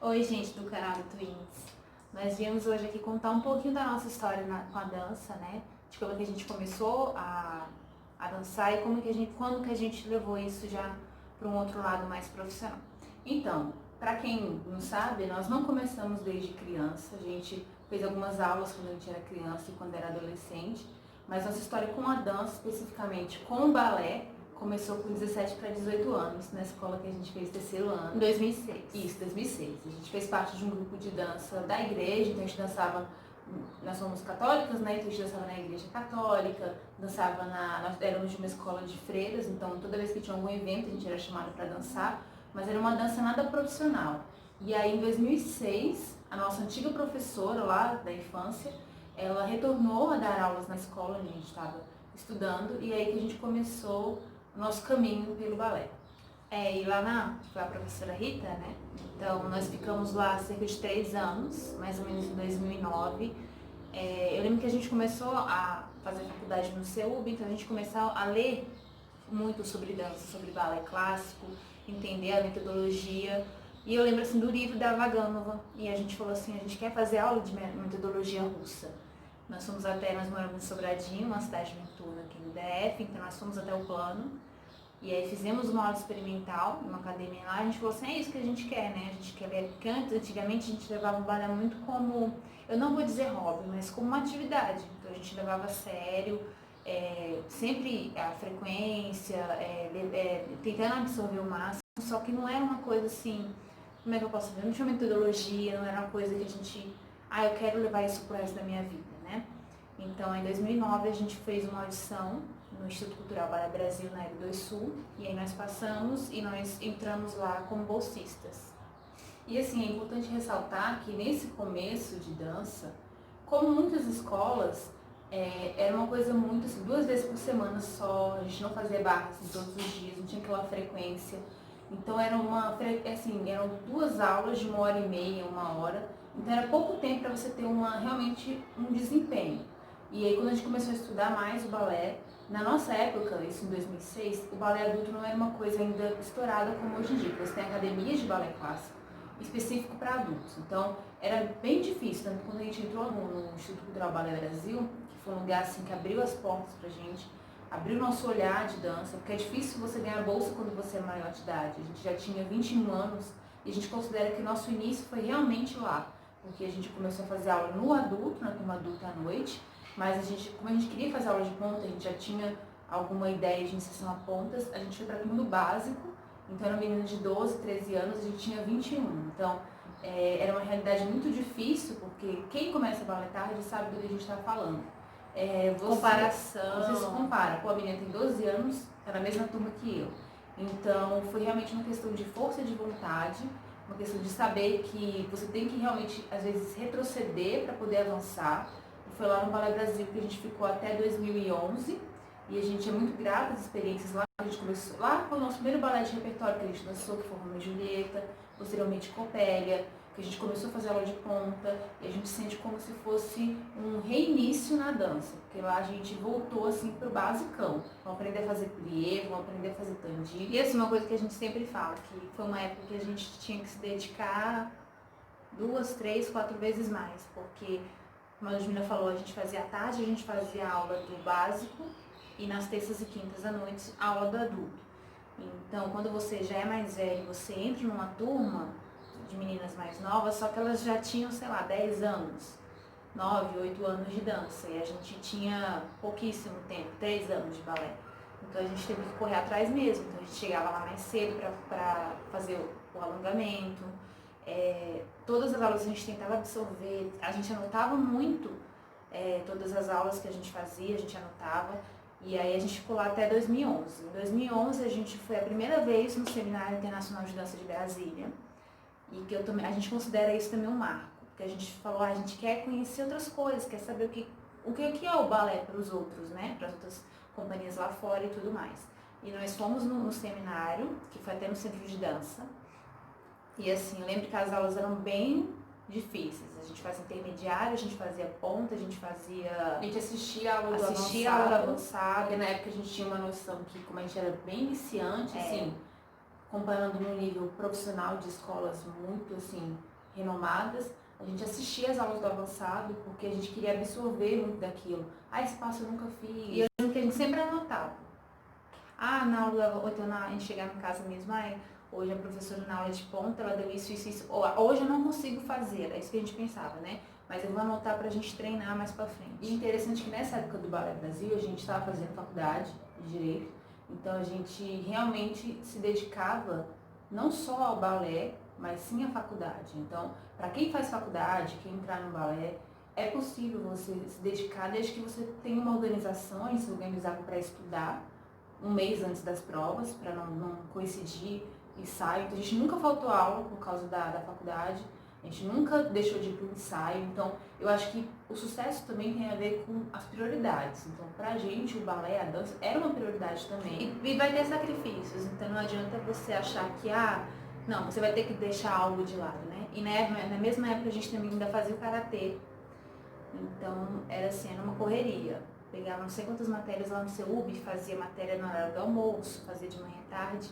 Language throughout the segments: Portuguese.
Oi, gente do canal do Twins. Nós viemos hoje aqui contar um pouquinho da nossa história com a dança, né? De como que a gente começou a dançar e quando que a gente levou isso já para um outro lado mais profissional. Então, para quem não sabe, nós não começamos desde criança, a gente fez algumas aulas quando a gente era criança e quando era adolescente, mas nossa história com a dança, especificamente com o balé, começou com 17 para 18 anos, na escola que a gente fez terceiro ano. Em 2006. Isso, 2006. A gente fez parte de um grupo de dança da igreja, então a gente dançava, nós somos católicas, né? Então a gente dançava na igreja católica, dançava nós éramos de uma escola de freiras, então toda vez que tinha algum evento a gente era chamada para dançar, mas era uma dança nada profissional. E aí em 2006, a nossa antiga professora lá da infância, ela retornou a dar aulas na escola onde a gente estava estudando, e aí que a gente começou o nosso caminho pelo balé. E lá foi a professora Rita, né? Então nós ficamos lá cerca de 3 anos, mais ou menos em 2009. Eu lembro que a gente começou a fazer faculdade no CEUB, então a gente começou a ler muito sobre dança, sobre balé clássico, entender a metodologia. E eu lembro assim do livro da Vaganova, e a gente falou assim, a gente quer fazer aula de metodologia russa. Nós moramos em Sobradinho, uma cidade noturna aqui no DF, então nós fomos até o plano. E aí fizemos uma aula experimental, numa academia lá, a gente falou assim, é isso que a gente quer, né? A gente quer ler, porque antigamente a gente levava o balé muito como, eu não vou dizer hobby, mas como uma atividade. Então a gente levava a sério, sempre a frequência, tentando absorver o máximo, só que não era uma coisa assim, como é que eu posso dizer? Não tinha metodologia, não era uma coisa que a gente, eu quero levar isso pro resto da minha vida, né? Então em 2009 a gente fez uma audição no Instituto Cultural Balé Brasil, na L2 Sul, e aí nós passamos e nós entramos lá como bolsistas. E assim, é importante ressaltar que nesse começo de dança, como muitas escolas, era uma coisa muito assim, 2 vezes por semana só, a gente não fazia barras assim, todos os dias, não tinha aquela frequência. Então eram 2 aulas de 1h30, 1 hora, então era pouco tempo para você ter realmente um desempenho. E aí quando a gente começou a estudar mais o balé, na nossa época, isso em 2006, o balé adulto não era uma coisa ainda estourada como hoje em dia, porque você tem academias de balé clássico específico para adultos. Então, era bem difícil, tanto quando a gente entrou no Instituto Cultural Balé Brasil, que foi um lugar assim que abriu as portas pra gente, abriu o nosso olhar de dança, porque é difícil você ganhar bolsa quando você é maior de idade. A gente já tinha 21 anos e a gente considera que nosso início foi realmente lá, porque a gente começou a fazer aula no adulto, na turma adulta à noite, mas como a gente queria fazer aula de ponta, a gente já tinha alguma ideia de iniciação a pontas, a gente foi para a turma do básico, então era uma menina de 12, 13 anos, a gente tinha 21. Então era uma realidade muito difícil, porque quem começa a balé tarde sabe do que a gente está falando. Comparação. Você se compara, a menina tem 12 anos, tá na mesma turma que eu. Então foi realmente uma questão de força de vontade, uma questão de saber que você tem que realmente, às vezes, retroceder para poder avançar. Foi lá no Balé Brasil que a gente ficou até 2011 e a gente é muito grata às experiências lá. A gente começou lá com o nosso primeiro balé de repertório que a gente dançou, que foi Romeu e Julieta, posteriormente Copélia, que a gente começou a fazer aula de ponta e a gente sente como se fosse um reinício na dança, porque lá a gente voltou assim pro basicão. Vamos aprender a fazer plié, vamos aprender a fazer tandi. E assim, uma coisa que a gente sempre fala, que foi uma época que a gente tinha que se dedicar 2, 3, 4 vezes mais, porque como a Ludmilla falou, a gente fazia à tarde, a gente fazia a aula do básico e nas terças e quintas à noite a aula do adulto. Então, quando você já é mais velho, você entra numa turma de meninas mais novas, só que elas já tinham, sei lá, 10 anos, 9, 8 anos de dança, e a gente tinha pouquíssimo tempo, 3 anos de balé. Então a gente teve que correr atrás mesmo, então a gente chegava lá mais cedo para fazer o alongamento. Todas as aulas a gente tentava absorver, a gente anotava muito todas as aulas que a gente fazia, a gente anotava, e aí a gente ficou lá até 2011. Em 2011 a gente foi a primeira vez no Seminário Internacional de Dança de Brasília, e que a gente considera isso também um marco, porque a gente falou, a gente quer conhecer outras coisas, quer saber o que é o balé para os outros, né, para as outras companhias lá fora e tudo mais. E nós fomos no seminário, que foi até no centro de dança, e assim, eu lembro que as aulas eram bem difíceis. A gente fazia intermediário, a gente fazia ponta, a gente assistia a aula do avançado. E na época a gente tinha uma noção que, como a gente era bem iniciante, assim, comparando no nível profissional de escolas muito assim renomadas, a gente assistia as aulas do avançado porque a gente queria absorver muito daquilo. Ah, esse passo eu nunca fiz. E eu lembro que a gente sempre anotava. Ah, na aula, ou então a gente chegava em casa mesmo, hoje a professora na aula de ponta, ela deu isso, isso, isso. Hoje eu não consigo fazer, é isso que a gente pensava, né? Mas eu vou anotar pra gente treinar mais pra frente. E interessante que nessa época do Balé Brasil, a gente estava fazendo faculdade de Direito, então a gente realmente se dedicava não só ao balé, mas sim à faculdade. Então, para quem faz faculdade, quem entrar no balé, é possível você se dedicar desde que você tenha uma organização e se organizar para estudar um mês antes das provas, para não coincidir ensaio. Então, a gente nunca faltou aula por causa da faculdade, a gente nunca deixou de ir para o ensaio. Então, eu acho que o sucesso também tem a ver com as prioridades. Então, pra gente, o balé, a dança, era uma prioridade também. E vai ter sacrifícios, então não adianta você achar que, não, você vai ter que deixar algo de lado, né? E na mesma época a gente também ainda fazia o karatê. Então, era assim, era uma correria. Pegava não sei quantas matérias lá no CEUB, fazia matéria no horário do almoço, fazia de manhã e tarde.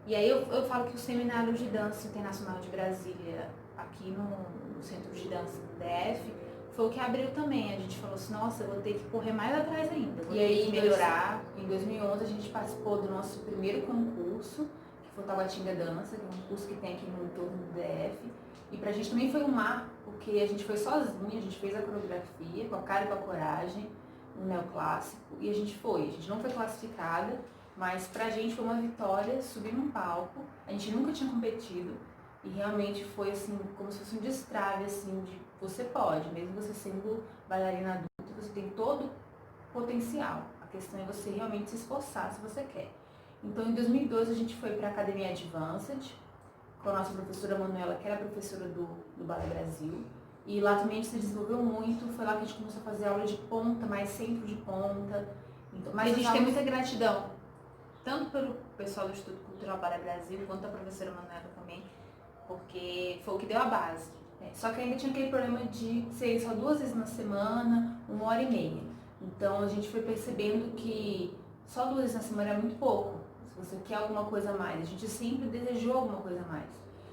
E aí eu falo que o Seminário de Dança Internacional de Brasília, aqui no Centro de Dança do DF, foi o que abriu também. A gente falou assim, nossa, eu vou ter que correr mais atrás ainda, vou E ter aí, que melhorar. em 2011, a gente participou do nosso primeiro concurso, que foi o Taguatinga Dança, que é um curso que tem aqui no entorno do DF. E pra gente também foi um marco, porque a gente foi sozinha, a gente fez a coreografia, com a cara e com a coragem, no neoclássico, e a gente não foi classificada, mas pra gente foi uma vitória subir num palco, a gente nunca tinha competido, e realmente foi assim, como se fosse um destrave, assim, de você pode, mesmo você sendo bailarina adulta, você tem todo o potencial. A questão é você realmente se esforçar se você quer. Então, em 2012, a gente foi para a Academia Advanced, com a nossa professora Manuela, que era professora do Balé Brasil. E lá também a gente se desenvolveu muito, foi lá que a gente começou a fazer aula de ponta, mais centro de ponta. Então, mas a gente tem muita gratidão, tanto pelo pessoal do Instituto Cultural Balé Brasil, quanto a professora Manuela também, porque foi o que deu a base. Só que ainda tinha aquele problema de ser só 2 vezes na semana, 1h30. Então a gente foi percebendo que só 2 vezes na semana é muito pouco. Se você quer alguma coisa a mais, a gente sempre desejou alguma coisa a mais.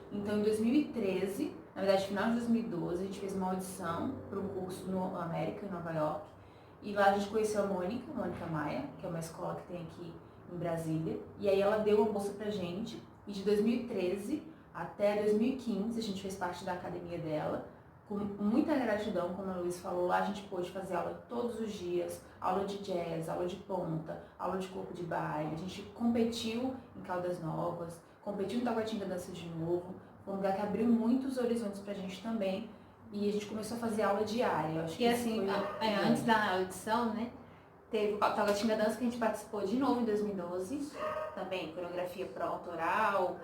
Então em 2013, na verdade final de 2012, a gente fez uma audição para um curso no América, em Nova York. E lá a gente conheceu a Mônica Maia, que é uma escola que tem aqui em Brasília. E aí ela deu uma bolsa pra gente. E de 2013 até 2015 a gente fez parte da academia dela, com muita gratidão, como a Luiz falou, lá a gente pôde fazer aula todos os dias, aula de jazz, aula de ponta, aula de corpo de baile, a gente competiu em Caldas Novas, competiu em Taguatinga Dança de novo, foi um lugar que abriu muitos horizontes pra gente também, e a gente começou a fazer aula diária. Eu acho que assim, antes da audição, né, teve o Taguatinga Dança que a gente participou de novo em 2012, também coreografia pró-autoral,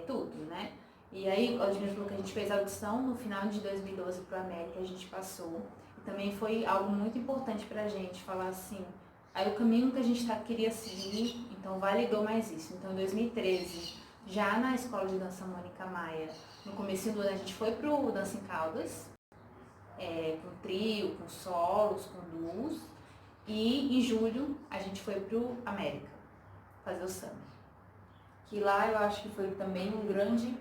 tudo, né? E aí, a gente falou que a gente fez a audição no final de 2012 para o América, a gente passou. E também foi algo muito importante pra gente falar assim, aí o caminho que a gente queria seguir, então validou mais isso. Então, em 2013, já na Escola de Dança Mônica Maia, no começo do ano a gente foi pro Dança em Caldas, com trio, com solos, com duos. E em julho a gente foi pro América fazer o samba. Que lá eu acho que foi também um grande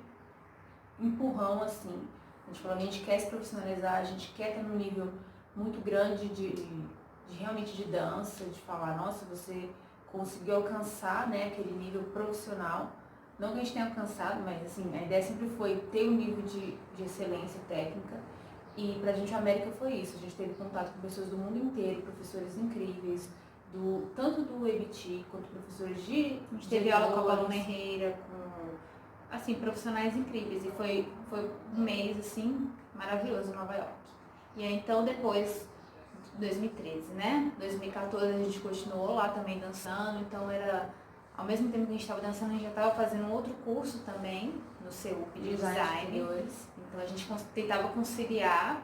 empurrão, assim. A gente falou, a gente quer se profissionalizar, a gente quer ter um nível muito grande de realmente de dança, de falar, nossa, você conseguiu alcançar, né, aquele nível profissional. Não que a gente tenha alcançado, mas assim, a ideia sempre foi ter um nível de excelência técnica. E pra gente a América foi isso, a gente teve contato com pessoas do mundo inteiro, professores incríveis, tanto do EBT quanto professores de... A gente teve aula com a Paloma Herrera, com, assim, profissionais incríveis, e foi um mês, assim, maravilhoso em Nova York. E aí, então, depois, 2013, né, 2014 a gente continuou lá também dançando, então era, ao mesmo tempo que a gente estava dançando, a gente já estava fazendo um outro curso também, no CEUP de design. Então a gente tentava conciliar,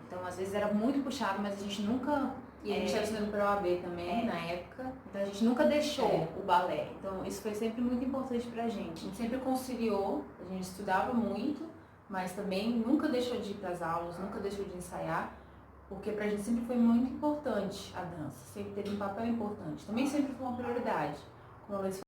então às vezes era muito puxado, mas a gente nunca... E a gente estava estudando para a OAB também, na época. Então a gente nunca deixou o balé, então isso foi sempre muito importante pra gente. A gente sempre conciliou, a gente estudava muito, mas também nunca deixou de ir para as aulas, nunca deixou de ensaiar, porque pra gente sempre foi muito importante a dança, sempre teve um papel importante. Também sempre foi uma prioridade, como a Luiz